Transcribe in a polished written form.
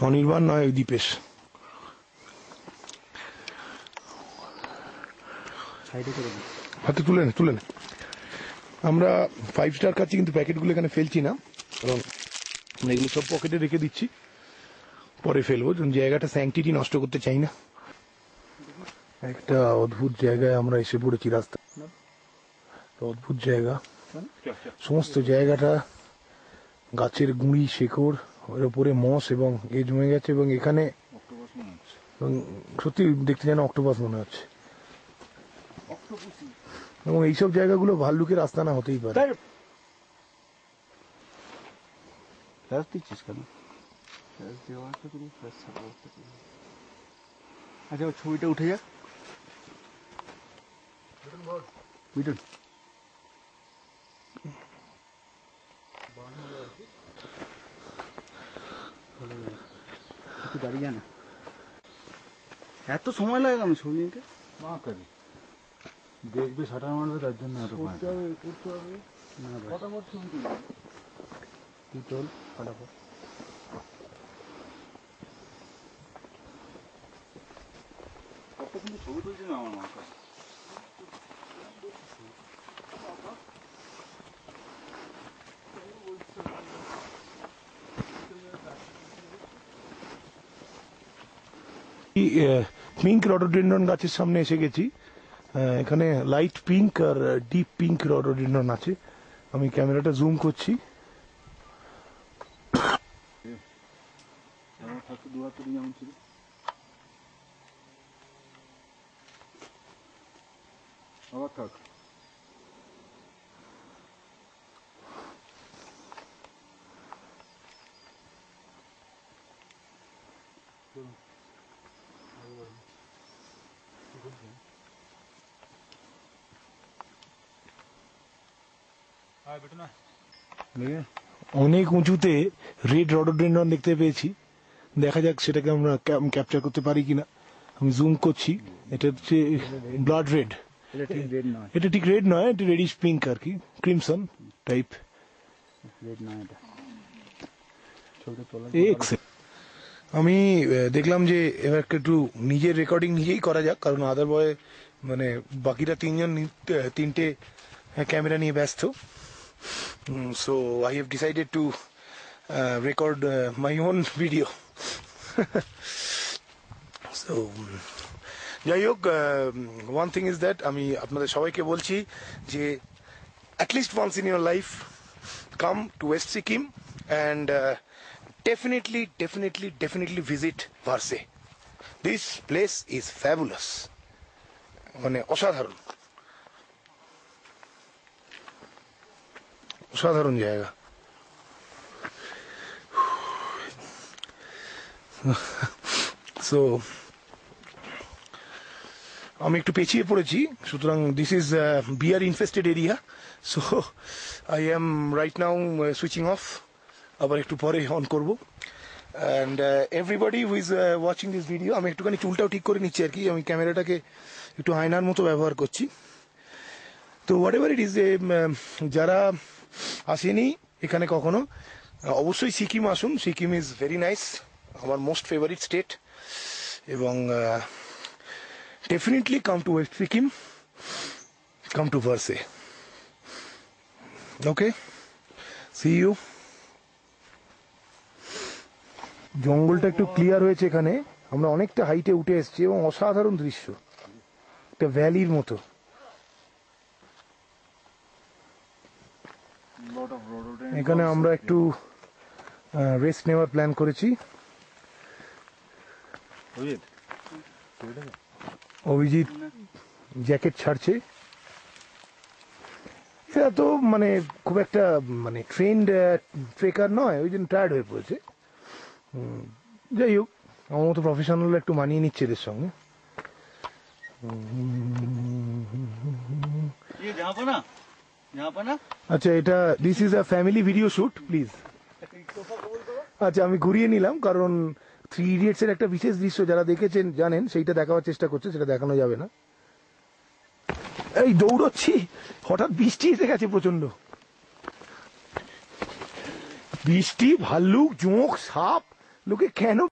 অনির্বাণ নয়, ওই দীপেশ। হাতে তুলে নে, তুলে নে। আমরা 5 স্টার খাচ্ছি, কিন্তু প্যাকেটগুলো এখানে ফেলছি না, কারণ এগুলো সব পকেটে রেখে দিচ্ছি, পরে ফেলবো। জায়গাটা স্যাংটিটি নষ্ট করতে চাই না। একটা অদ্ভুত জায়গায় আমরা এসে পড়েছি। রাস্তা অদ্ভুত জায়গা, সমস্ত জায়গাটা গাছের গুঁড়ি, শেকড়, ওর উপরে মস এবং জমে গেছে, এবং এখানে সত্যি দেখতে যেন অক্টোপাস মনে হচ্ছে। এবং এইসব জায়গাগুলো ভাল্লুকের আস্তানা হতেই পারে। আচ্ছা, ছবিটা উঠে যাক। দাঁড়িয়ে না, এত সময় লাগে কেন ছবি নিতে? দেখবে শাটার মারবে, তার জন্য এত করতে হবে। ফটাফট ছবি তুলি, তুই চল ফটাফট। কিন্তু ছবি তুলছি না আমার মাথা। পিঙ্ক রডোডেন্ড্রন গাছের সামনে এসে গেছি। এখানে লাইট পিঙ্ক আর ডিপ পিঙ্ক রডোডেন্ড্রন আছে। আমি ক্যামেরাটা জুম করছি। আবার থাক। অনেক উঁচুতে রেড রডোডেন্ড্রন দেখতে পেয়েছি। দেখা যাক সেটাকে আমরা ক্যাপচার করতে পারি কিনা। আমি জুম করছি। এটা হচ্ছে ব্লাড রেড। এটা ঠিক রেড নয়, এটা রেডিশ পিঙ্ক আর কি, ক্রিমসন টাইপ। আমি দেখলাম যে এবার একটু নিজের রেকর্ডিং নিজেই করা যাক, কারণ আদারওয়াইজ মানে বাকিরা তিনটে ক্যামেরা নিয়ে ব্যস্ত। So I have decided to record my own video. So যাই হোক, one thing is that আমি আপনাদের সবাইকে বলছি যে at least once in your life come to West Sikkim and definitely visit Varse. This place is fabulous, মানে অসাধারণ, অসাধারণ জায়গা। সো আমি একটু পেছিয়ে পড়েছি, সুতরাং this is bear infested area. So I am right now switching off, আবার একটু পরে অন করবো। And everybody who is watching this video, আমি একটুখানি চুলটাও ঠিক করে নিচ্ছি আর কি, আমি ক্যামেরাটাকে একটু আয়নার মতো ব্যবহার করছি। তো হোয়াট এভার ইট ইজ, যারা আসেনি এখানে কখনো, অবশ্যই সিকিম আসুন। সিকিম ইজ ভেরি নাইস, আমার মোস্ট ফেভারিট স্টেট। এবং definitely come to West Sikkim, come to Barsey. Okay, see you. জঙ্গলটা একটু ক্লিয়ার হয়েছে এখানে, আমরা অনেকটা হাইটে উঠে এসেছি এবং অসাধারণ দৃশ্য, একটা ভ্যালির মতো। এখানে আমরা একটু রেস্ট নেওয়ার প্ল্যান করেছি। অভিজিৎ জ্যাকেট ছাড়ছে। এরা তো মানে খুব একটা মানে ট্রেন্ড ট্রেকার নয়, ওই জন্য টায়ার্ড হয়ে পড়েছে। যাই হোক, আমার মতো প্রফেশনাল একটু মানিয়ে নিচ্ছে এদের সঙ্গে। আচ্ছা, এটা this is a family video shoot, please. আচ্ছা, আমি ঘুরিয়ে নিলাম, কারণ 3 ইডিয়টস এর একটা বিশেষ দৃশ্য যারা দেখেছেন জানেন, সেইটা দেখাবার চেষ্টা করছে, সেটা দেখানো যাবে না। এই দৌড়চ্ছি, হঠাৎ বৃষ্টি এসে গেছে প্রচন্ড। বৃষ্টি, ভাল্লুক, জোঁক, সাপ, লোকে কেন